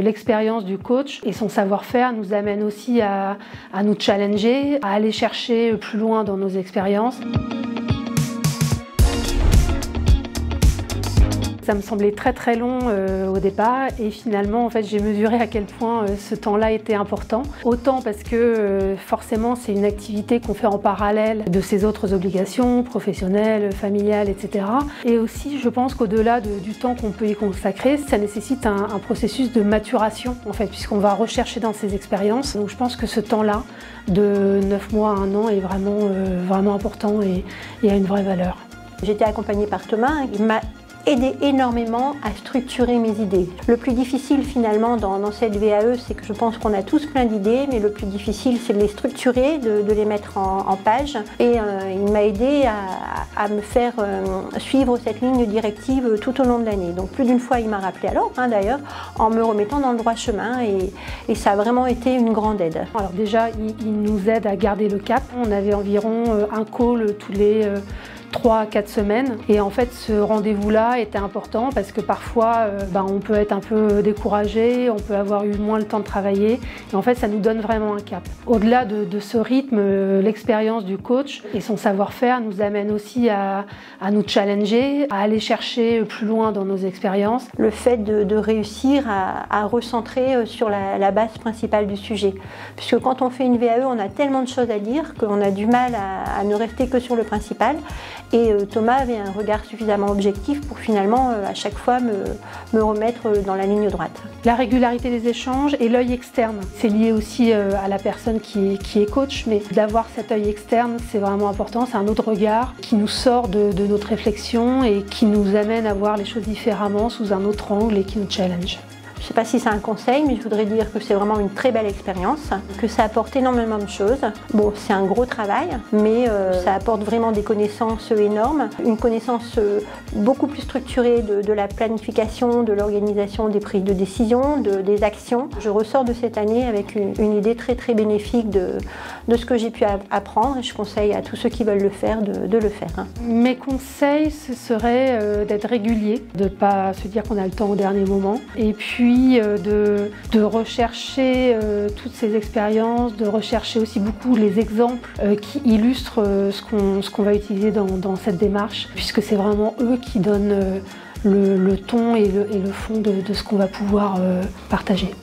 L'expérience du coach et son savoir-faire nous amène aussi à nous challenger, à aller chercher plus loin dans nos expériences. Ça me semblait très long au départ et finalement en fait j'ai mesuré à quel point ce temps-là était important. Autant parce que forcément c'est une activité qu'on fait en parallèle de ses autres obligations professionnelles, familiales, etc. Et aussi je pense qu'au-delà du temps qu'on peut y consacrer, ça nécessite un processus de maturation en fait puisqu'on va rechercher dans ses expériences. Donc je pense que ce temps-là de 9 mois à 1 an est vraiment important et a une vraie valeur. J'ai été accompagnée par Thomas, il m'a aidé énormément à structurer mes idées. Le plus difficile finalement dans cette VAE, c'est que je pense qu'on a tous plein d'idées, mais le plus difficile c'est de les structurer, de les mettre en page. Et il m'a aidé à me faire suivre cette ligne directive tout au long de l'année. Donc plus d'une fois il m'a rappelé à l'ordre d'ailleurs, en me remettant dans le droit chemin et ça a vraiment été une grande aide. Alors déjà il nous aide à garder le cap. On avait environ un call tous les 3 à 4 semaines et en fait ce rendez-vous-là était important parce que parfois on peut être un peu découragé, on peut avoir eu moins le temps de travailler et en fait ça nous donne vraiment un cap. Au-delà de ce rythme, l'expérience du coach et son savoir-faire nous amène aussi à nous challenger, à aller chercher plus loin dans nos expériences. Le fait de réussir à recentrer sur la base principale du sujet. Puisque quand on fait une VAE, on a tellement de choses à dire qu'on a du mal à ne rester que sur le principal. Et Thomas avait un regard suffisamment objectif pour finalement à chaque fois me remettre dans la ligne droite. La régularité des échanges et l'œil externe, c'est lié aussi à la personne qui est coach, mais d'avoir cet œil externe, c'est vraiment important, c'est un autre regard qui nous sort de notre réflexion et qui nous amène à voir les choses différemment sous un autre angle et qui nous challenge. Je ne sais pas si c'est un conseil, mais je voudrais dire que c'est vraiment une très belle expérience, que ça apporte énormément de choses. Bon, c'est un gros travail, mais ça apporte vraiment des connaissances énormes, une connaissance beaucoup plus structurée de la planification, de l'organisation des prises de décision, des actions. Je ressors de cette année avec une idée très bénéfique de ce que j'ai pu apprendre et je conseille à tous ceux qui veulent le faire de le faire. Mes conseils, ce serait d'être régulier, de ne pas se dire qu'on a le temps au dernier moment, et puis de rechercher toutes ces expériences, de rechercher aussi beaucoup les exemples qui illustrent ce qu'on va utiliser dans cette démarche, puisque c'est vraiment eux qui donnent le ton et le fond de ce qu'on va pouvoir partager.